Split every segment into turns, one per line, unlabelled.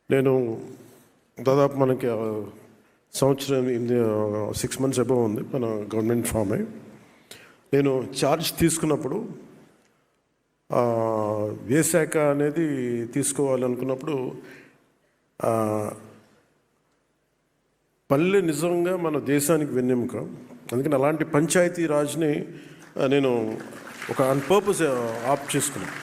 నేను దాదాపు మనకి సంవత్సరం 6 months అబౌవ్ ఉంది మన గవర్నమెంట్ ఫామ్ అయ్యి. నేను ఛార్జ్ తీసుకున్నప్పుడు ఏ శాఖ అనేది తీసుకోవాలనుకున్నప్పుడు పల్లె నిజంగా మన దేశానికి వెన్నెముక. అందుకని అలాంటి పంచాయతీ రాజ్ని నేను ఒక ఆన్ పర్పస్ ఆప్ట్ చేసుకున్నాను.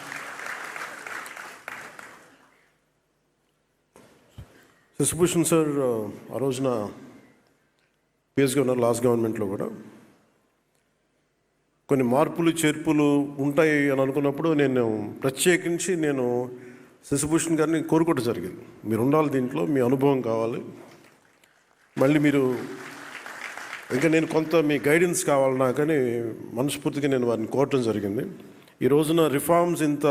శశిభూషణ్ సార్ ఆ రోజున పిఎస్గా ఉన్నారు. లాస్ట్ గవర్నమెంట్లో కూడా కొన్ని మార్పులు చేర్పులు ఉంటాయి అని అనుకున్నప్పుడు నేను ప్రత్యేకించి శశిభూషణ్ గారిని కోరుకోవడం జరిగింది. మీరు ఉండాలి, దీంట్లో మీ అనుభవం కావాలి, మళ్ళీ మీరు ఇంకా నేను కొంత మీ గైడెన్స్ కావాలి నాకని మనస్ఫూర్తిగా నేను వారిని కోరటం జరిగింది. ఈ రోజున రిఫార్మ్స్ ఇంత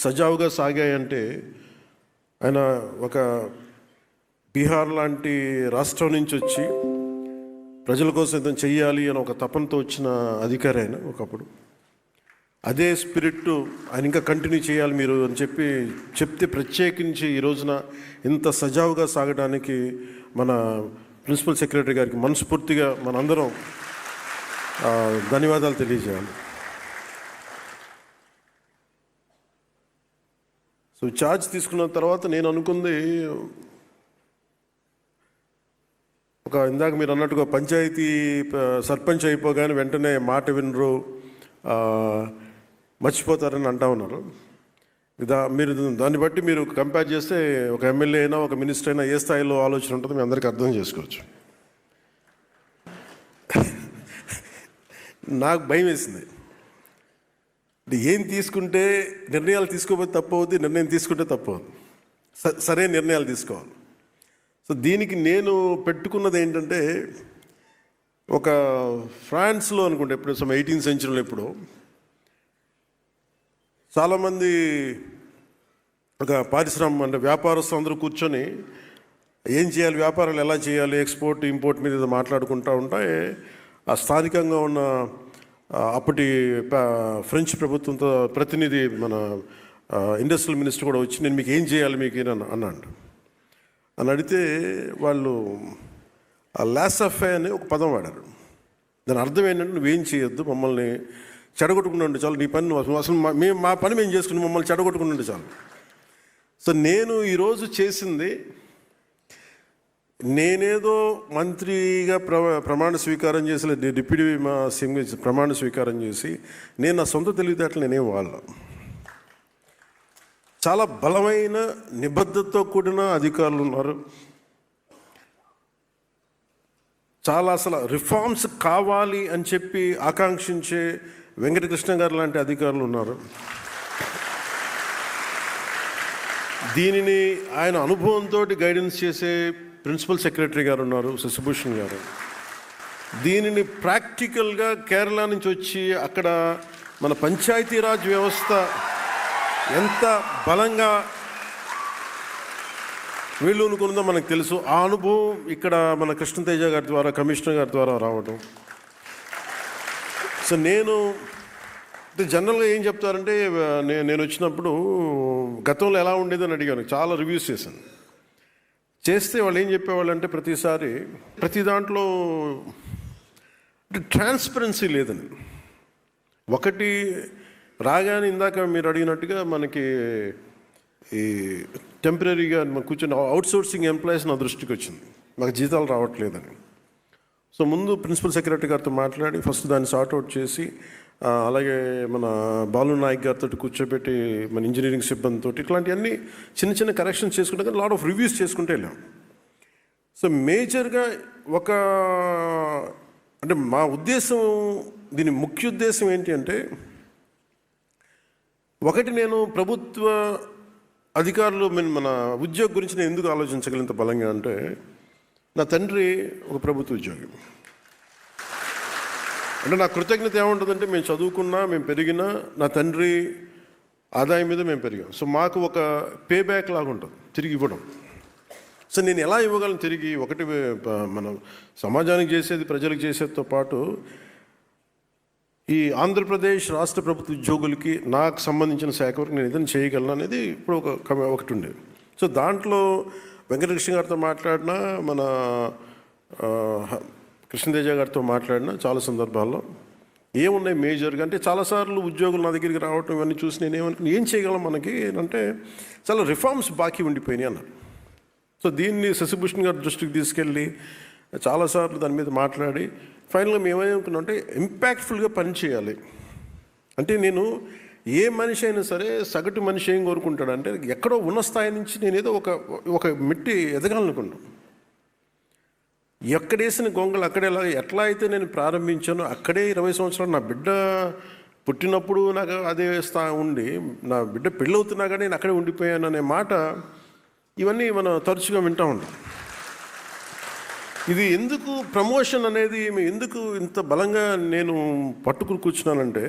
సజావుగా సాగాయంటే ఆయన ఒక బీహార్ లాంటి రాష్ట్రం నుంచి వచ్చి ప్రజల కోసం ఏదైనా చెయ్యాలి అని ఒక తపనతో వచ్చిన అధికారి ఆయన ఒకప్పుడు. అదే స్పిరిట్ ఆయన ఇంకా కంటిన్యూ చేయాలి మీరు అని చెప్తే ప్రత్యేకించి ఈ రోజున ఇంత సజావుగా సాగడానికి మన ప్రిన్సిపల్ సెక్రటరీ గారికి మనస్ఫూర్తిగా మనందరం ధన్యవాదాలు తెలియజేయాలి. సో ఛార్జ్ తీసుకున్న తర్వాత నేను అనుకుంది ఇందాక మీరు అన్నట్టుగా పంచాయతీ సర్పంచ్ అయిపోగానే వెంటనే మాట వినరు, మర్చిపోతారని అంటా ఉన్నారు. మీరు దాన్ని బట్టి మీరు కంపేర్ చేస్తే ఒక ఎమ్మెల్యే అయినా ఒక మినిస్టర్ అయినా ఏ స్థాయిలో ఆలోచన ఉంటుందో మీ అందరికీ అర్థం చేసుకోవచ్చు. నాకు భయం వేసింది. ఏం తీసుకుంటే నిర్ణయాలు తీసుకోకపోతే తప్పు అవుద్ది, నిర్ణయం తీసుకుంటే తప్పు అవుద్ది. సరైన నిర్ణయాలు తీసుకోవాలి. సో దీనికి నేను పెట్టుకున్నది ఏంటంటే, ఒక ఫ్రాన్స్లో అనుకుంటే ఎప్పుడు 18th century ఎప్పుడు చాలామంది ఒక అంటే వ్యాపారస్తులు అందరూ కూర్చొని ఏం చేయాలి, వ్యాపారాలు ఎలా చేయాలి, ఎక్స్పోర్ట్ ఇంపోర్ట్ మీద మాట్లాడుకుంటూ ఉంటే ఆ స్థానికంగా ఉన్న అప్పటి ఫ్రెంచ్ ప్రభుత్వంతో ప్రతినిధి మన ఇండస్ట్రియల్ మినిస్టర్ కూడా వచ్చి నేను మీకు ఏం చేయాలి మీకు అన్నాడు. అని అడిగితే వాళ్ళు ఆ లాసఫే అని ఒక పదం వాడారు. దాని అర్థం ఏంటంటే, నువ్వేం చేయొద్దు, మమ్మల్ని చెడగొట్టుకుని ఉండే చాలు, నీ పని నువ్వు అసలు మా పని మేము చేసుకుని మమ్మల్ని చెడగొట్టుకుని ఉండే చాలు. సో నేను ఈరోజు చేసింది, నేనేదో మంత్రిగా ప్రమాణ స్వీకారం చేసి డిప్యూటీ సీఎం ప్రమాణ స్వీకారం చేసి నేను నా సొంత తెలివితేటలు నేనేం వాళ్ళ చాలా బలమైన నిబద్ధతతో కూడిన అధికారులు ఉన్నారు. చాలా అసలు రిఫార్మ్స్ కావాలి అని చెప్పి ఆకాంక్షించే వెంకటకృష్ణ గారు లాంటి అధికారులు ఉన్నారు. దీనిని ఆయన అనుభవంతో గైడెన్స్ చేసే ప్రిన్సిపల్ సెక్రటరీ గారు ఉన్నారు, శశిభూషణ్ గారు. దీనిని ప్రాక్టికల్గా కేరళ నుంచి వచ్చి అక్కడ మన పంచాయతీరాజ్ వ్యవస్థ ఎంత బలంగా వీళ్ళు అనుకున్నదో మనకు తెలుసు. ఆ అనుభవం ఇక్కడ మన కృష్ణతేజ గారి ద్వారా, కమిషనర్ గారి ద్వారా రావడం. సో నేను జనరల్గా ఏం చెప్తారంటే, నేను వచ్చినప్పుడు గతంలో ఎలా ఉండేదని అడిగాను, చాలా రివ్యూస్ చేస్తే వాళ్ళు ఏం చెప్పేవాళ్ళు అంటే, ప్రతి దాంట్లో ట్రాన్స్పరెన్సీ లేదని. ఒకటి రాగానే ఇందాక మీరు అడిగినట్టుగా మనకి ఈ టెంపరీగా కూర్చొని అవుట్సోర్సింగ్ ఎంప్లాయీస్ నా దృష్టికి వచ్చింది, మాకు జీతాలు రావట్లేదని. సో ముందు ప్రిన్సిపల్ సెక్రటరీ గారితో మాట్లాడి ఫస్ట్ దాన్ని సార్ట్అవుట్ చేసి, అలాగే మన బాలు నాయక్ గారితో కూర్చోబెట్టి మన ఇంజనీరింగ్ సిబ్బందితో ఇట్లాంటివన్నీ చిన్న చిన్న కరెక్షన్స్ చేసుకుంటే కానీ లాట్ ఆఫ్ రివ్యూస్ చేసుకుంటే వెళ్ళాం. సో మేజర్గా అంటే మా ఉద్దేశం, దీని ముఖ్య ఉద్దేశం ఏంటి అంటే, ఒకటి నేను ప్రభుత్వ అధికారులు మన ఉద్యోగం గురించి నేను ఎందుకు ఆలోచించగలిగినంత బలంగా అంటే, నా తండ్రి ఒక ప్రభుత్వ ఉద్యోగి. అంటే నా కృతజ్ఞత ఏముంటుందంటే, మేము చదువుకున్నా, మేము పెరిగినా నా తండ్రి ఆదాయం మీద మేము పెరిగాం. సో మాకు ఒక పే బ్యాక్ లాగా ఉంటుంది తిరిగి ఇవ్వడం. సో నేను ఎలా ఇవ్వగలను తిరిగి? ఒకటి మనం సమాజానికి చేసేది, ప్రజలకు చేసేదితో పాటు ఈ ఆంధ్రప్రదేశ్ రాష్ట్ర ప్రభుత్వ ఉద్యోగులకి నాకు సంబంధించిన శాఖ వరకు నేను ఏదైనా చేయగలను అనేది ఇప్పుడు ఒకటి ఉండేది. సో దాంట్లో వెంకటకృష్ణ గారితో మాట్లాడినా, మన కృష్ణతేజ గారితో మాట్లాడినా చాలా సందర్భాల్లో ఏమున్నాయి మేజర్గా అంటే, చాలాసార్లు ఉద్యోగులు నా దగ్గరికి రావటం ఇవన్నీ చూసి నేను ఏం చేయగలం మనకి అంటే, చాలా రిఫార్మ్స్ బాకీ ఉండిపోయినాయి అన్నారు. సో దీన్ని శశిభూషణ్ గారి దృష్టికి తీసుకెళ్ళి చాలాసార్లు దాని మీద మాట్లాడి ఫైనల్గా మేమేమనుకున్నామంటే ఇంపాక్ట్ఫుల్గా పనిచేయాలి. అంటే నేను ఏ మనిషి అయినా సరే సగటు మనిషి ఏం కోరుకుంటాడంటే, ఎక్కడో ఉన్న స్థాయి నుంచి నేను ఏదో ఒక మెట్టి ఎదగాలనుకున్నాను. ఎక్కడేసిన గొంగలు అక్కడేలా ఎట్లా అయితే నేను ప్రారంభించానో అక్కడే 20 సంవత్సరాలు నా బిడ్డ పుట్టినప్పుడు నాకు అదే ఉండి, నా బిడ్డ పెళ్ళవుతున్నా కానీ నేను అక్కడే ఉండిపోయాను అనే మాట ఇవన్నీ మనం తరచుగా వింటూ ఉంటాం. ఇది ఎందుకు ప్రమోషన్ అనేది ఎందుకు ఇంత బలంగా నేను పట్టుకుని కూర్చున్నానంటే,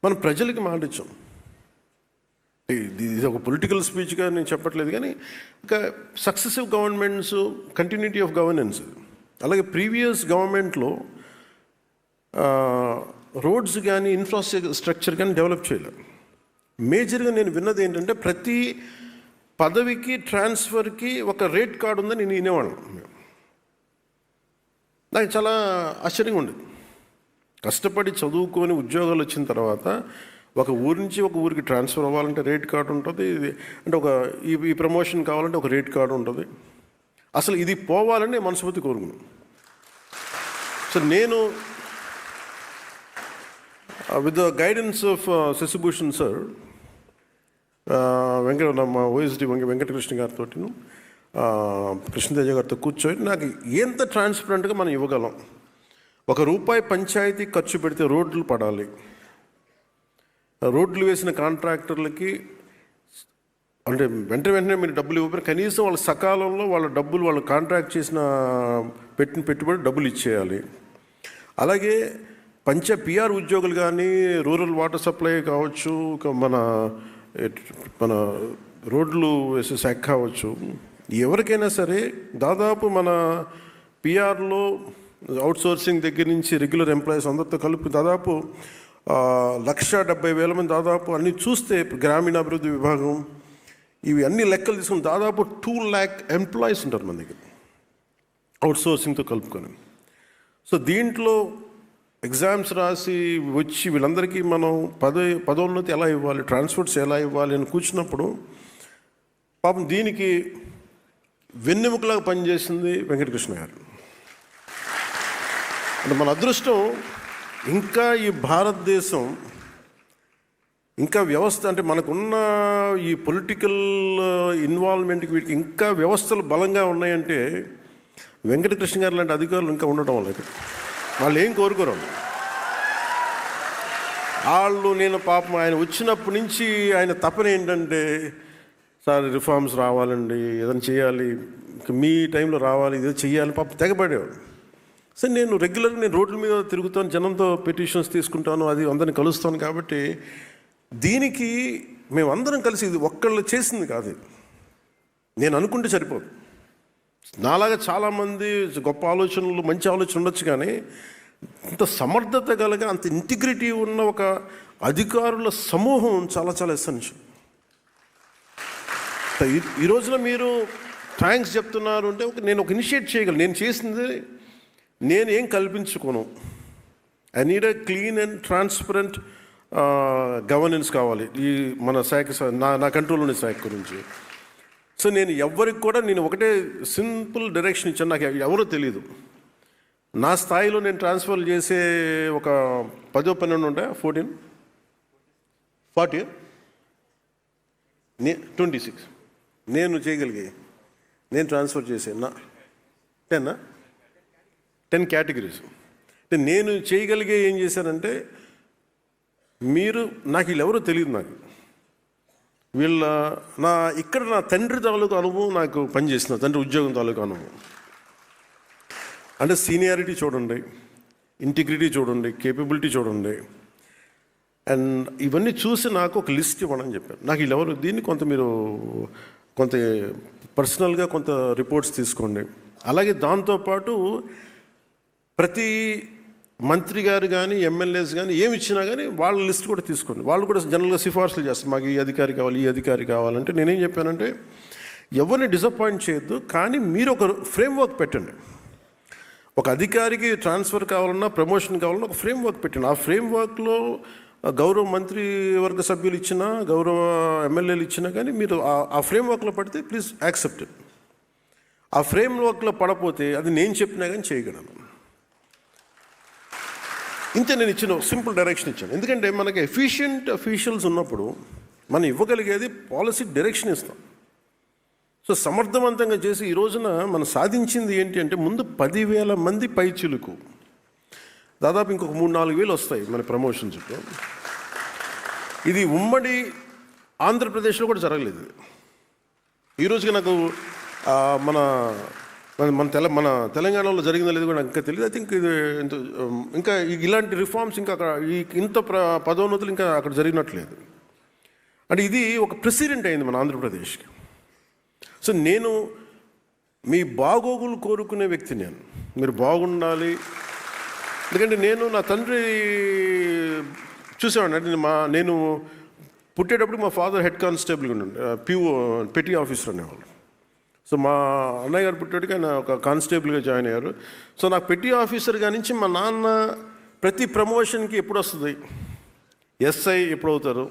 మనం ప్రజలకి మాట ఇచ్చాం. ఇది ఒక పొలిటికల్ స్పీచ్గా నేను చెప్పట్లేదు, కానీ ఇంకా successive governments continuity of governance, అలాగే ప్రీవియస్ గవర్నమెంట్లో రోడ్స్ కానీ ఇన్ఫ్రాస్ట్రక్చర్ కానీ డెవలప్ చేయలేదు. మేజర్గా నేను విన్నది ఏంటంటే, ప్రతి పదవికి ట్రాన్స్ఫర్కి ఒక రేట్ కార్డు ఉందని నేను వినేవాళ్ళం. నాకు చాలా ఆశ్చర్యంగా ఉండేది. కష్టపడి చదువుకొని ఉద్యోగాలు వచ్చిన తర్వాత ఒక ఊరి నుంచి ఒక ఊరికి ట్రాన్స్ఫర్ అవ్వాలంటే రేట్ కార్డు ఉంటుంది. అంటే ఈ ప్రమోషన్ కావాలంటే ఒక రేట్ కార్డు ఉంటుంది. అసలు ఇది పోవాలని మనస్ఫూర్తి కోరుకున్నాను. సో నేను with the guidance of Shashibhushan sir, మా ఓఎస్డి వెంకటకృష్ణ గారితో, కృష్ణతేజ గారితో కూర్చొని నాకు ఎంత ట్రాన్స్పరెంట్గా మనం ఇవ్వగలం. ₹1 పంచాయతీ ఖర్చు పెడితే రోడ్లు పడాలి, రోడ్లు వేసిన కాంట్రాక్టర్లకి అంటే వెంటనే మీరు డబ్బులు ఇవ్వకపోయినా కనీసం వాళ్ళ సకాలంలో వాళ్ళ డబ్బులు, వాళ్ళు కాంట్రాక్ట్ చేసిన పెట్టిన పెట్టుబడి డబ్బులు ఇచ్చేయాలి. అలాగే పిఆర్ ఉద్యోగులు కానీ, రూరల్ వాటర్ సప్లై కావచ్చు, మన రోడ్లు వేసే శాఖ కావచ్చు, ఎవరికైనా సరే దాదాపు మన పిఆర్లో అవుట్సోర్సింగ్ దగ్గర నుంచి రెగ్యులర్ ఎంప్లాయీస్ అందరితో కలిపి దాదాపు 170,000 మంది, దాదాపు అన్నీ చూస్తే గ్రామీణాభివృద్ధి విభాగం ఇవి అన్ని లెక్కలు తీసుకుని దాదాపు 2 lakh ఎంప్లాయీస్ ఉంటారు మన దగ్గర అవుట్సోర్సింగ్తో కలుపుకొని. సో దీంట్లో ఎగ్జామ్స్ రాసి వచ్చి వీళ్ళందరికీ మనం పదోన్నతి ఎలా ఇవ్వాలి, ట్రాన్స్పోర్ట్స్ ఎలా ఇవ్వాలి అని కూర్చున్నప్పుడు పాపం దీనికి వెన్నెముకలాగా పనిచేసింది వెంకటకృష్ణ గారు. అంటే మన అదృష్టం, ఇంకా ఈ భారతదేశం ఇంకా వ్యవస్థ అంటే మనకున్న ఈ పొలిటికల్ ఇన్వాల్వ్మెంట్కి వీటికి ఇంకా వ్యవస్థలు బలంగా ఉన్నాయంటే వెంకటకృష్ణ గారు లాంటి అధికారులు ఇంకా ఉండటం వల్ల. వాళ్ళు ఏం కోరుకోరు వాళ్ళు. నేను పాపం ఆయన వచ్చినప్పటి నుంచి ఆయన తపన ఏంటంటే, సార్ రిఫార్మ్స్ రావాలండి, ఏదైనా చేయాలి, మీ టైంలో రావాలి, ఏదో చెయ్యాలి, పాపం తెగబడేవాడు. సరే నేను రెగ్యులర్గా రోడ్ల మీద తిరుగుతాను, జనంతో పిటిషన్స్ తీసుకుంటాను, అది అందరిని కలుస్తాను. కాబట్టి దీనికి మేమందరం కలిసి, ఇది ఒక్కళ్ళు చేసింది కాదు, నేను అనుకుంటే సరిపోదు. నాలాగా చాలామంది గొప్ప ఆలోచనలు, మంచి ఆలోచన ఉండొచ్చు, కానీ అంత సమర్థత కలిగి అంత ఇంటిగ్రిటీ ఉన్న ఒక అధికారుల సమూహం చాలా చాలా ఎసెన్షియల్. ఈ రోజున మీరు థ్యాంక్స్ చెప్తున్నారు అంటే నేను ఒక ఇనిషియేట్ చేయగలను. నేను చేసింది నేను ఏం కల్పించుకోను. I need a clean and transparent governance కావాలి ఈ మన శాఖ, నా కంట్రోల్లోని శాఖ గురించి. సో నేను ఎవరికి కూడా నేను ఒకటే సింపుల్ డైరెక్షన్ ఇచ్చాను. నాకు ఎవరో తెలియదు. నా స్థాయిలో నేను ట్రాన్స్ఫర్ చేసే ఒక 10-12 ఉంటాయి, 40 26 నేను చేయగలిగే, నేను ట్రాన్స్ఫర్ చేసే 10 కేటగిరీస్. అంటే నేను చేయగలిగే ఏం చేశానంటే, మీరు నాకు వీళ్ళెవరో తెలియదు. నాకు ఇక్కడ నా తండ్రి తాలూకు అనుభవం నాకు పనిచేసిన తండ్రి ఉద్యోగం తాలూకు అనుభవం. అంటే సీనియారిటీ చూడండి, ఇంటిగ్రిటీ చూడండి, కేపబిలిటీ చూడండి. అండ్ ఇవన్నీ చూసి నాకు ఒక లిస్ట్ ఇవ్వమని చెప్పారు. నాకు వీళ్ళెవరు, దీన్ని మీరు కొంత పర్సనల్గా కొంత రిపోర్ట్స్ తీసుకోండి. అలాగే దాంతోపాటు ప్రతి మంత్రి గారు కానీ, ఎమ్మెల్యేస్ కానీ ఏమి ఇచ్చినా కానీ వాళ్ళ లిస్ట్ కూడా తీసుకోండి. వాళ్ళు కూడా జనరల్గా సిఫార్సులు చేస్తారు, మాకు ఈ అధికారి కావాలి, ఈ అధికారి కావాలంటే. నేనేం చెప్పానంటే, ఎవరిని డిసప్పాయింట్ చేయొద్దు, కానీ మీరు ఒక ఫ్రేమ్వర్క్ పెట్టండి. ఒక అధికారికి ట్రాన్స్ఫర్ కావాలన్నా, ప్రమోషన్ కావాలన్నా ఒక ఫ్రేమ్వర్క్ పెట్టండి. ఆ ఫ్రేమ్వర్క్లో గౌరవ మంత్రివర్గ సభ్యులు ఇచ్చినా, గౌరవ ఎమ్మెల్యేలు ఇచ్చినా కానీ మీరు ఆ ఫ్రేమ్వర్క్లో పడితే ప్లీజ్ యాక్సెప్ట్ ఇట్. ఆ ఫ్రేమ్వర్క్లో పడపోతే అది నేను చెప్పినా కానీ చేయగలను. ఇంతే నేను ఇచ్చిన సింపుల్ డైరెక్షన్ ఇచ్చాను. ఎందుకంటే మనకి ఎఫిషియెంట్ అఫీషియల్స్ ఉన్నప్పుడు మనం ఇవ్వగలిగేది పాలసీ డైరెక్షన్ ఇస్తాం. సో సమర్థవంతంగా చేసి ఈ రోజున మనం సాధించింది ఏంటి అంటే, ముందు 10,000 మంది పైచిలుకు, దాదాపు ఇంకొక 3-4 వస్తాయి మన ప్రమోషన్స్లో. ఇది ఉమ్మడి ఆంధ్రప్రదేశ్లో కూడా జరగలేదు. ఈరోజుకి నాకు మన మన తెలంగాణలో జరిగిందో లేదు కూడా నాకు ఇంకా తెలియదు. ఐ థింక్ ఇది ఇంకా ఇలాంటి రిఫార్మ్స్ ఇంకా అక్కడ ఇంత పదోన్నతులు ఇంకా అక్కడ జరిగినట్లేదు. అంటే ఇది ఒక ప్రెసిడెంట్ అయింది మన ఆంధ్రప్రదేశ్కి. సో నేను మీ బాగోగులు కోరుకునే వ్యక్తి, మీరు బాగుండాలి. ఎందుకంటే నేను నా తండ్రి చూసేవాడిని. అంటే నేను పుట్టేటప్పుడు మా ఫాదర్ హెడ్ కానిస్టేబుల్గా ఉండే, పిఓ పెటీ ఆఫీసర్ అనేవాళ్ళు. సో మా అన్నయ్య గారు పుట్టేటికి ఆయన ఒక కానిస్టేబుల్గా జాయిన్ అయ్యారు. సో నాకు పెటీ ఆఫీసర్గా నుంచి మా నాన్న ప్రతి ప్రమోషన్కి ఎప్పుడు వస్తుంది, ఎస్ఐ ఎప్పుడు అవుతారు,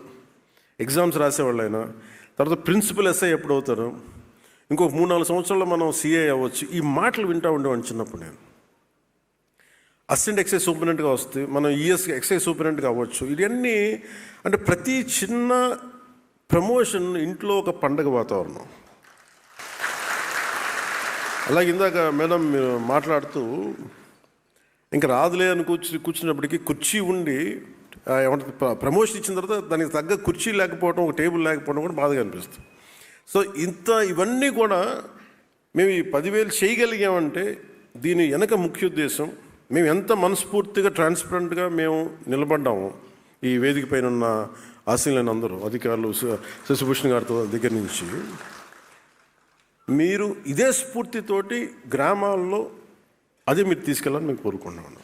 ఎగ్జామ్స్ రాసేవాళ్ళు ఆయన, తర్వాత ప్రిన్సిపల్ ఎస్ఐ ఎప్పుడు అవుతారు, ఇంకొక 3-4 సంవత్సరాల్లో మనం సిఐ అవ్వచ్చు. ఈ మాటలు వింటూ ఉండేవాడిని చిన్నప్పుడు. నేను అసిస్టెంట్ ఎక్సైజ్ సూపరింటెండెంట్గా వస్తే మనం ఎక్సైజ్ సూపరింటెండెంట్గా అవ్వచ్చు. ఇవన్నీ అంటే ప్రతి చిన్న ప్రమోషన్ ఇంట్లో ఒక పండగ వాతావరణం. అలాగే ఇందాక మేడం మీరు మాట్లాడుతూ ఇంకా రాదులే అని కూర్చున్నప్పటికీ కుర్చీ ఉండి ఏమంటే ప్రమోషన్ ఇచ్చిన తర్వాత దానికి తగ్గ కుర్చీ లేకపోవడం, ఒక టేబుల్ లేకపోవడం కూడా బాధగా అనిపిస్తుంది. సో ఇవన్నీ కూడా మేము ఈ 10,000 చేయగలిగామంటే దీని వెనక ముఖ్య ఉద్దేశం, మేము ఎంత మనస్ఫూర్తిగా ట్రాన్స్పరెంట్గా మేము నిలబడ్డాము. ఈ వేదిక పైన ఉన్న ఆశీనులైన అందరూ అధికారులు, శశిభూషణ్ గారితో దగ్గర నుంచి, మీరు ఇదే స్ఫూర్తితోటి గ్రామాల్లో అదే మీరు తీసుకెళ్ళాలని మేము కోరుకుంటున్నాను.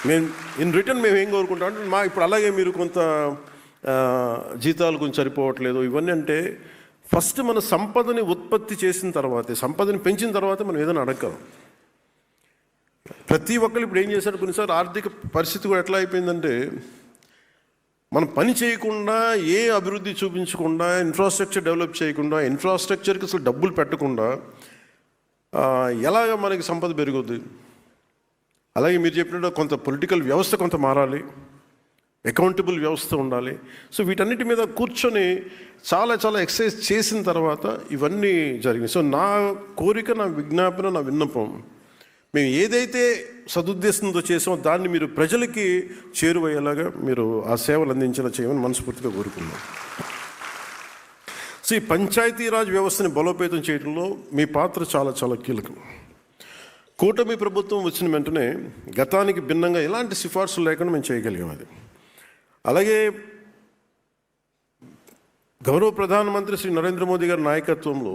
మేము ఇన్ రిటర్న్ మేము ఏం కోరుకుంటాం అంటే, ఇప్పుడు అలాగే మీరు కొంత జీతాలు కొంచెం సరిపోవట్లేదు ఇవన్నీ అంటే, ఫస్ట్ మన సంపదని ఉత్పత్తి చేసిన తర్వాతే, సంపదని పెంచిన తర్వాత మనం ఏదైనా అడగలం. ప్రతి ఒక్కరు ఇప్పుడు ఏం చేశారు, కొన్నిసార్లు ఆర్థిక పరిస్థితి కూడా ఎట్లా అయిపోయిందంటే, మనం పని చేయకుండా, ఏ అభివృద్ధి చూపించకుండా, ఇన్ఫ్రాస్ట్రక్చర్ డెవలప్ చేయకుండా, ఇన్ఫ్రాస్ట్రక్చర్కి అసలు డబ్బులు పెట్టకుండా ఎలాగ మనకి సంపద పెరుగుద్ది? అలాగే మీరు చెప్పినట్టు కొంత పొలిటికల్ వ్యవస్థ కొంత మారాలి, అకౌంటబుల్ వ్యవస్థ ఉండాలి. సో వీటన్నిటి మీద కూర్చొని చాలా ఎక్సర్సైజ్ చేసిన తర్వాత ఇవన్నీ జరిగినాయి. సో నా కోరిక, నా విజ్ఞాపన, నా విన్నపం, మేము ఏదైతే సదుద్దేశంతో చేసామో దాన్ని మీరు ప్రజలకి చేరువయ్యేలాగా మీరు ఆ సేవలు అందించేలా చేయమని మనస్ఫూర్తిగా కోరుకున్నాం. సో ఈ పంచాయతీరాజ్ వ్యవస్థని బలోపేతం చేయడంలో మీ పాత్ర చాలా కీలకం. కూటమి ప్రభుత్వం వచ్చిన వెంటనే గతానికి భిన్నంగా ఎలాంటి సిఫార్సులు లేకుండా మేము చేయగలిగాం అది. అలాగే గౌరవ ప్రధానమంత్రి శ్రీ నరేంద్ర మోదీ గారి నాయకత్వంలో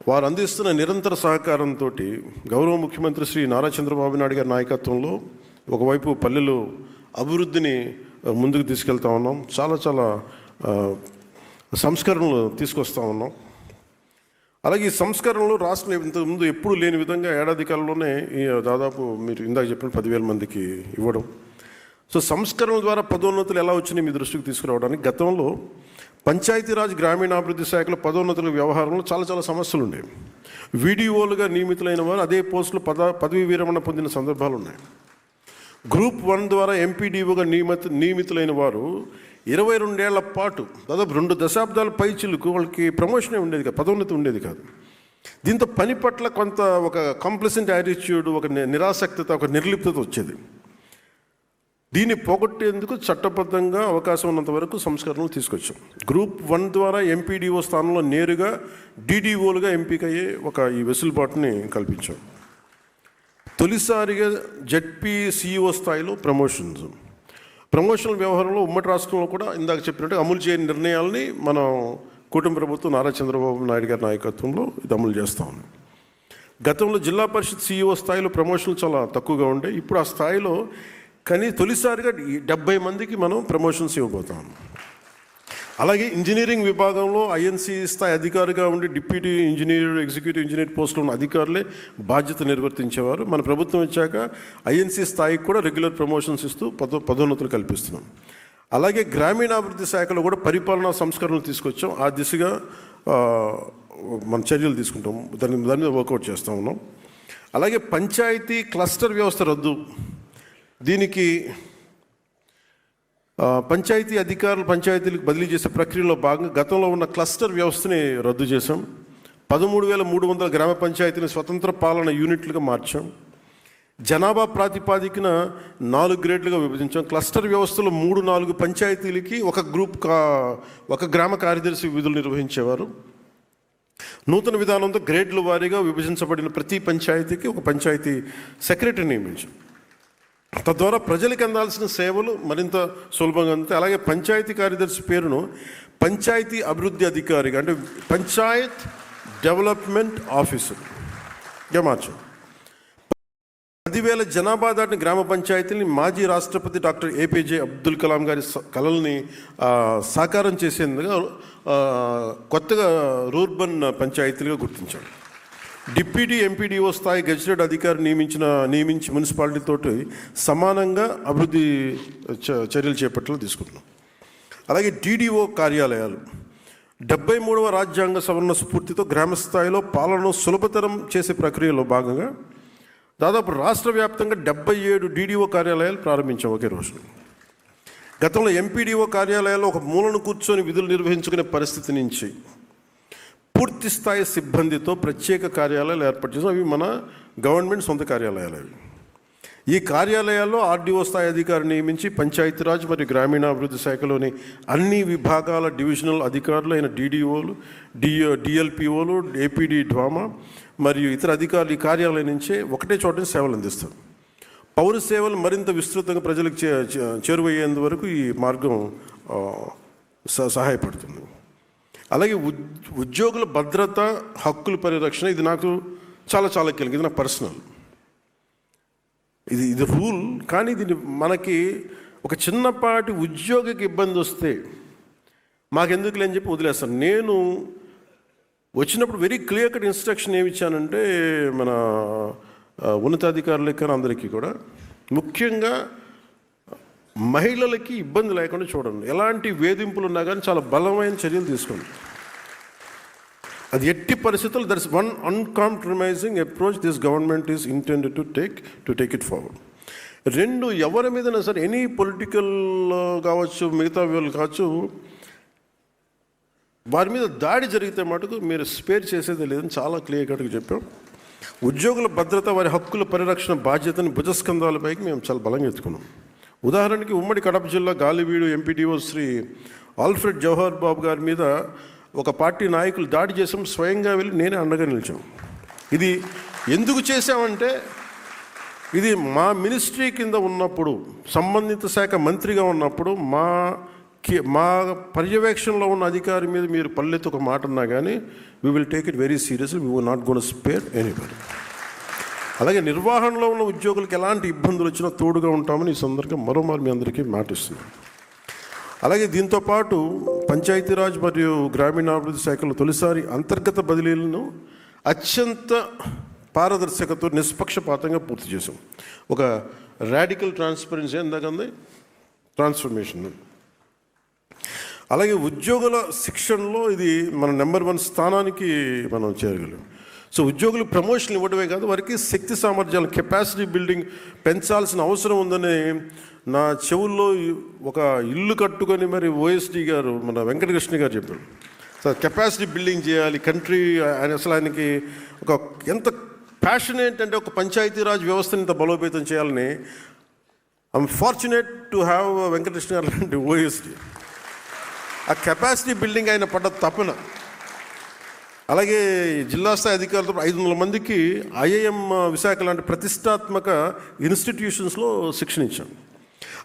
వారు అందిస్తున్న నిరంతర సహకారంతో, గౌరవ ముఖ్యమంత్రి శ్రీ నారా చంద్రబాబు నాయుడు గారి నాయకత్వంలో ఒకవైపు పల్లెలు అభివృద్ధిని ముందుకు తీసుకెళ్తా ఉన్నాం. చాలా సంస్కరణలు తీసుకొస్తా ఉన్నాం. అలాగే ఈ సంస్కరణలు రాష్ట్రం ఇంతకుముందు ఎప్పుడు లేని విధంగా ఏడాది కాలంలోనే దాదాపు మీరు ఇందాక చెప్పిన 10,000 మందికి ఇవ్వడం. సో సంస్కరణల ద్వారా పదోన్నతులు ఎలా వచ్చినాయి మీ దృష్టికి తీసుకురావడానికి, గతంలో పంచాయతీరాజ్ గ్రామీణాభివృద్ధి శాఖలో పదోన్నతుల వ్యవహారంలో చాలా సమస్యలు ఉండేవి. వీడియోలుగా నియమితులైన వారు అదే పోస్టులు పదవీ విరమణ పొందిన సందర్భాలు ఉన్నాయి. గ్రూప్ 1 ద్వారా ఎంపీడీఓగా నియమితులైన వారు 22 ఏళ్ల పాటు, దాదాపు 2 దశాబ్దాల పైచిలకు వాళ్ళకి ప్రమోషనే ఉండేది కాదు, పదోన్నతి ఉండేది కాదు. దీంతో పని పట్ల కొంత ఒక కంప్లసెంట్ యాటిట్యూడ్, ఒక నిరాసక్తత, ఒక నిర్లిప్తత వచ్చేది. దీన్ని పోగొట్టేందుకు చట్టబద్ధంగా అవకాశం ఉన్నంత వరకు సంస్కరణలు తీసుకొచ్చాం. గ్రూప్ 1 ద్వారా ఎంపీడీఓ స్థానంలో నేరుగా డీడీఓలుగా ఎంపికయ్యే ఈ వెసులుబాటుని కల్పించాం. తొలిసారిగా జెడ్పీ సిఇఓ స్థాయిలో ప్రమోషనల్ వ్యవహారంలో ఉమ్మడి రాష్ట్రంలో కూడా ఇందాక చెప్పినట్టు అమలు చేయని నిర్ణయాలని మనం కూటమి ప్రభుత్వం నారా చంద్రబాబు నాయుడు గారి నాయకత్వంలో ఇది అమలు చేస్తూ ఉన్నాం. గతంలో జిల్లా పరిషత్ సిఇఓ స్థాయిలో ప్రమోషన్లు చాలా తక్కువగా ఉండే, ఇప్పుడు ఆ స్థాయిలో కానీ తొలిసారిగా 70 మందికి మనం ప్రమోషన్స్ ఇవ్వబోతాం. అలాగే ఇంజనీరింగ్ విభాగంలో ఐఎన్సీ స్థాయి అధికారిగా ఉండి డిప్యూటీ ఇంజనీర్, ఎగ్జిక్యూటివ్ ఇంజనీర్ పోస్టులో ఉన్న అధికారులే బాధ్యత నిర్వర్తించేవారు. మన ప్రభుత్వం వచ్చాక ఐఎన్సీ స్థాయికి కూడా రెగ్యులర్ ప్రమోషన్స్ ఇస్తూ పదోన్నతులు కల్పిస్తున్నాం. అలాగే గ్రామీణాభివృద్ధి శాఖలో కూడా పరిపాలనా సంస్కరణలు తీసుకొచ్చాం. ఆ దిశగా మన చర్యలు తీసుకుంటాం, దాని మీద వర్కౌట్ చేస్తూ ఉన్నాం. అలాగే పంచాయతీ క్లస్టర్ వ్యవస్థ రద్దు, దీనికి పంచాయతీ అధికారులు పంచాయతీలకు బదిలీ చేసే ప్రక్రియలో భాగంగా గతంలో ఉన్న క్లస్టర్ వ్యవస్థని రద్దు చేశాం. 13,300 గ్రామ పంచాయతీని స్వతంత్ర పాలన యూనిట్లుగా మార్చాం. జనాభా ప్రాతిపాదికన 4 గ్రేడ్లుగా విభజించాం. క్లస్టర్ వ్యవస్థలో 3-4 పంచాయతీలకి ఒక గ్రామ కార్యదర్శి విధులు నిర్వహించేవారు. నూతన విధానంతో గ్రేడ్ల వారీగా విభజించబడిన ప్రతి పంచాయతీకి ఒక పంచాయతీ సెక్రటరీ నియమించాం. తద్వారా ప్రజలకు అందాల్సిన సేవలు మరింత సులభంగా అందుతాయి. అలాగే పంచాయతీ కార్యదర్శి పేరును పంచాయతీ అభివృద్ధి అధికారిగా, అంటే పంచాయత్ డెవలప్మెంట్ ఆఫీసర్గా మార్చాం. 10,000 జనాభా దాటిన గ్రామ పంచాయతీని మాజీ రాష్ట్రపతి డాక్టర్ ఏపీజే అబ్దుల్ కలాం గారి కలల్ని సాకారం చేసేందుకు కొత్తగా రూర్బన్ పంచాయతీలుగా గుర్తించాడు. డిప్యూటీ ఎంపీడీఓ స్థాయి గెజిటెడ్ అధికారి నియమించి మున్సిపాలిటీతోటి సమానంగా అభివృద్ధి చర్యలు చేపట్టేలా తీసుకుంటున్నాం. అలాగే డీడీఓ కార్యాలయాలు 73వ రాజ్యాంగ సవరణ స్ఫూర్తితో గ్రామ స్థాయిలో పాలనను సులభతరం చేసే ప్రక్రియలో భాగంగా దాదాపు రాష్ట్ర వ్యాప్తంగా 77 డీడీఓ కార్యాలయాలు ప్రారంభించాం ఒకే రోజు. గతంలో ఎంపీడీఓ కార్యాలయాల్లో ఒక మూలను కూర్చొని విధులు నిర్వహించుకునే పరిస్థితి నుంచి పూర్తి స్థాయి సిబ్బందితో ప్రత్యేక కార్యాలయాలు ఏర్పాటు చేసాం. అవి మన గవర్నమెంట్ సొంత కార్యాలయాలు. ఈ కార్యాలయాల్లో ఆర్డీఓ స్థాయి అధికారి నియమించి పంచాయతీరాజ్ మరియు గ్రామీణాభివృద్ధి శాఖలోని అన్ని విభాగాల డివిజనల్ అధికారులు అయిన డీడీఓలు, డిఎల్పిఓలు, ఏపీడీ డ్వామా మరియు ఇతర అధికారులు ఈ కార్యాలయం నుంచే ఒకటే చోట సేవలు అందిస్తారు. పౌర సేవలు మరింత విస్తృతంగా ప్రజలకు చేరువయ్యేందువరకు ఈ మార్గం సహాయపడుతుంది. అలాగే ఉద్యోగుల భద్రత, హక్కుల పరిరక్షణ, ఇది నాకు చాలా కీలకం. ఇది నా పర్సనల్, ఇది రూల్. కానీ దీన్ని మనకి ఒక చిన్నపాటి ఉద్యోగికి ఇబ్బంది వస్తే మాకెందుకులే అని చెప్పి వదిలేస్తాను. నేను వచ్చినప్పుడు వెరీ క్లియర్ కట్ ఇన్స్ట్రక్షన్ ఏమి ఇచ్చానంటే మన ఉన్నతాధికారులకి అందరికీ కూడా, ముఖ్యంగా మహిళలకి ఇబ్బంది లేకుండా చూడండి. ఎలాంటి వేధింపులు ఉన్నా కానీ చాలా బలమైన చర్యలు తీసుకోండి. అది ఎట్టి పరిస్థితుల్లో there is one uncompromising approach this government is intended to take it forward. 2, ఎవరి మీదైనా సరే ఎనీ పొలిటికల్ కావచ్చు, మిగతా వాళ్ళు కావచ్చు, వారి మీద దాడి జరిగితే మటుకు మీరు స్పేర్ చేసేది లేదని చాలా క్లియర్ కట్గా చెప్పాం. ఉద్యోగుల భద్రత, వారి హక్కుల పరిరక్షణ బాధ్యతని భుజస్కంధాలపైకి మేము చాలా బలంగా ఎత్తుకున్నాం. ఉదాహరణకి ఉమ్మడి కడప జిల్లా గాలివీడు ఎంపీడీఓ శ్రీ ఆల్ఫ్రెడ్ జవహర్ బాబు గారి మీద ఒక పార్టీ నాయకులు దాడి చేసాం. స్వయంగా వెళ్ళి నేనే అండగా నిలిచాం. ఇది ఎందుకు చేశామంటే, ఇది మా మినిస్ట్రీ కింద ఉన్నప్పుడు, సంబంధిత శాఖ మంత్రిగా ఉన్నప్పుడు మా పర్యవేక్షణలో ఉన్న అధికారి మీద మీరు పల్లెత్తు ఒక మాట అన్నా కానీ we will take it very seriously. We will not gonna spare anybody. అలాగే నిర్వహణలో ఉన్న ఉద్యోగులకు ఎలాంటి ఇబ్బందులు వచ్చినా తోడుగా ఉంటామని ఈ సందర్భంగా మరోమారు మీ అందరికీ మాటిస్తున్నాం. అలాగే దీంతోపాటు పంచాయతీరాజ్ మరియు గ్రామీణాభివృద్ధి శాఖలో తొలిసారి అంతర్గత బదిలీలను అత్యంత పారదర్శకతో నిష్పక్షపాతంగా పూర్తి చేసాం. ఒక రాడికల్ ట్రాన్స్పరెన్సీ ఎందాకంది ట్రాన్స్ఫర్మేషన్. అలాగే ఉద్యోగుల శిక్షణలో ఇది మన నెంబర్ 1 స్థానానికి మనం చేరగలం. సో ఉద్యోగులకు ప్రమోషన్ ఇవ్వడమే కాదు, వారికి శక్తి సామర్థ్యాలు, కెపాసిటీ బిల్డింగ్ పెంచాల్సిన అవసరం ఉందని నా చెవుల్లో ఒక ఇల్లు కట్టుకొని మరి ఓఎస్డీ గారు, మన వెంకటకృష్ణ గారు చెప్పారు. సో కెపాసిటీ బిల్డింగ్ చేయాలి కంట్రీ. అసలు ఆయనకి ఒక ఎంత ప్యాషనేట్ అంటే ఒక పంచాయతీరాజ్ వ్యవస్థని ఇంత బలోపేతం చేయాలని. I'm fortunate to have Venkatakrishna గారు లాంటి ఓఎస్డీ. ఆ కెపాసిటీ బిల్డింగ్ ఆయన పడ్డ తపన. అలాగే జిల్లా స్థాయి అధికారులతో 500 మందికి ఐఐఎం విశాఖ లాంటి ప్రతిష్టాత్మక ఇన్స్టిట్యూషన్స్లో శిక్షణ ఇచ్చాం.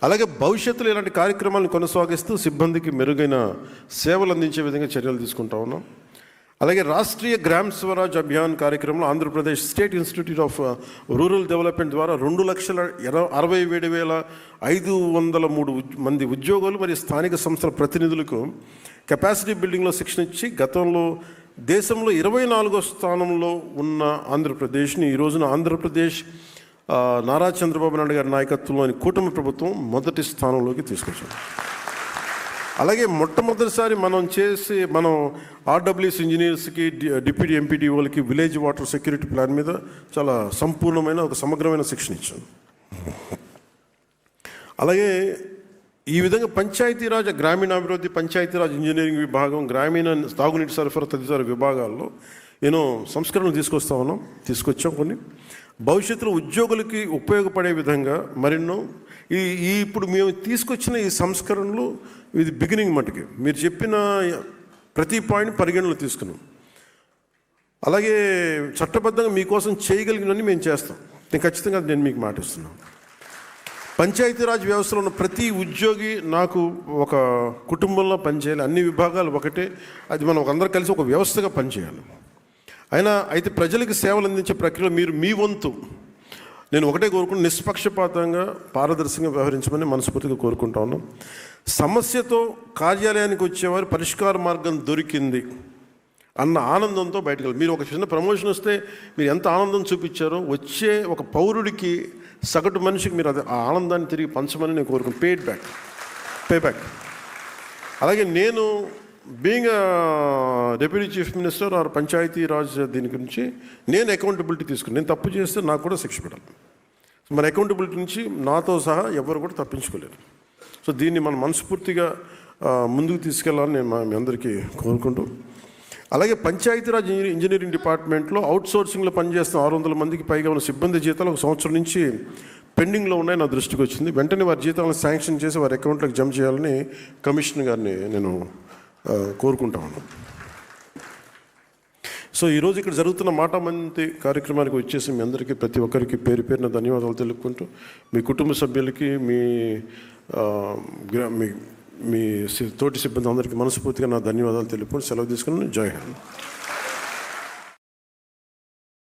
అలాగే భవిష్యత్తులో ఇలాంటి కార్యక్రమాలను కొనసాగిస్తూ సిబ్బందికి మెరుగైన సేవలు అందించే విధంగా చర్యలు తీసుకుంటా ఉన్నాం. అలాగే రాష్ట్రీయ గ్రామ్ స్వరాజ్ అభియాన్ కార్యక్రమంలో Andhra Pradesh state institute of rural development ద్వారా 2,67,503 మంది ఉద్యోగులు మరియు స్థానిక సంస్థల ప్రతినిధులకు కెపాసిటీ బిల్డింగ్లో శిక్షణ ఇచ్చి గతంలో దేశంలో 24వ స్థానంలో ఉన్న ఆంధ్రప్రదేశ్ని ఈ రోజున ఆంధ్రప్రదేశ్ నారా చంద్రబాబు నాయుడు గారి నాయకత్వంలోని కూటమి ప్రభుత్వం మొదటి స్థానంలోకి తీసుకొచ్చింది. అలాగే మొట్టమొదటిసారి మనం ఆర్డబ్ల్యూఎస్ ఇంజనీర్స్కి, డిప్యూటీ ఎంపీడీఓలకి విలేజ్ వాటర్ సెక్యూరిటీ ప్లాన్ మీద చాలా సంపూర్ణమైన ఒక సమగ్రమైన శిక్షణ ఇచ్చాం. అలాగే ఈ విధంగా పంచాయతీరాజ్, గ్రామీణాభివృద్ధి, పంచాయతీరాజ్ ఇంజనీరింగ్ విభాగం, గ్రామీణ తాగునీటి సరఫరా తదితర విభాగాల్లో ఎన్నో సంస్కరణలు తీసుకొచ్చాం. కొన్ని భవిష్యత్తులో ఉద్యోగులకి ఉపయోగపడే విధంగా మరెన్నో ఇప్పుడు మేము తీసుకొచ్చిన ఈ సంస్కరణలు ఇది బిగినింగ్ మటుకి మీరు చెప్పిన ప్రతి పాయింట్ పరిగణలో తీసుకున్నాం. అలాగే చట్టబద్ధంగా మీకోసం చేయగలిగినవన్నీ మేము చేస్తాం. నేను ఖచ్చితంగా నేను మీకు మాట ఇస్తున్నాను. పంచాయతీరాజ్ వ్యవస్థలో ఉన్న ప్రతి ఉద్యోగి నాకు ఒక కుటుంబంలో పనిచేయాలి. అన్ని విభాగాలు ఒకటే, అది మనం అందరూ కలిసి ఒక వ్యవస్థగా పనిచేయాలి. అయితే ప్రజలకు సేవలు అందించే ప్రక్రియలో మీరు మీ వంతు నేను ఒకటే కోరుకుంటూ నిష్పక్షపాతంగా, పారదర్శకంగా వ్యవహరించమని మనస్ఫూర్తిగా కోరుకుంటా ఉన్నాం. సమస్యతో కార్యాలయానికి వచ్చేవారు పరిష్కార మార్గం దొరికింది అన్న ఆనందంతో బయటకు మీరు ఒక చిన్న ప్రమోషన్ వస్తే మీరు ఎంత ఆనందం చూపించారో వచ్చే ఒక పౌరుడికి, సగటు మనిషికి మీరు ఆ ఆనందాన్ని తిరిగి పంచమని నేను కోరుకుంటాను. Pay back. అలాగే నేను being deputy chief minister or Panchayati Raj దీని గురించి నేను అకౌంటబిలిటీ తీసుకుని నేను తప్పు చేస్తే నాకు కూడా శిక్ష పడాలి. మన అకౌంటబిలిటీ నుంచి నాతో సహా ఎవరు కూడా తప్పించుకోలేరు. సో దీన్ని మనం మనస్ఫూర్తిగా ముందుకు తీసుకెళ్లాలని నేను మీ అందరికీ కోరుకుంటూ, అలాగే పంచాయతీరాజ్ ఇంజనీరింగ్ డిపార్ట్మెంట్లో అవుట్సోర్సింగ్లో పనిచేస్తున్న 600 మందికి పైగా ఉన్న సిబ్బంది జీతాలు ఒక సంవత్సరం నుంచి పెండింగ్లో ఉన్నాయి. నా దృష్టికి వచ్చింది. వెంటనే వారి జీతాలను శాంక్షన్ చేసి వారి అకౌంట్లోకి జమ చేయాలని కమిషనర్ గారిని నేను కోరుకుంటా ఉన్నాను. సో ఈరోజు ఇక్కడ జరుగుతున్న మాట మంతి కార్యక్రమానికి వచ్చేసి మీ అందరికీ ప్రతి ఒక్కరికి పేరు పేరున ధన్యవాదాలు తెలుపుకుంటూ, మీ కుటుంబ సభ్యులకి, మీ తోటి సిబ్బంది అందరికీ మనస్ఫూర్తిగా నా ధన్యవాదాలు తెలుపుకుంటూ సెలవు తీసుకుని జై హింద్.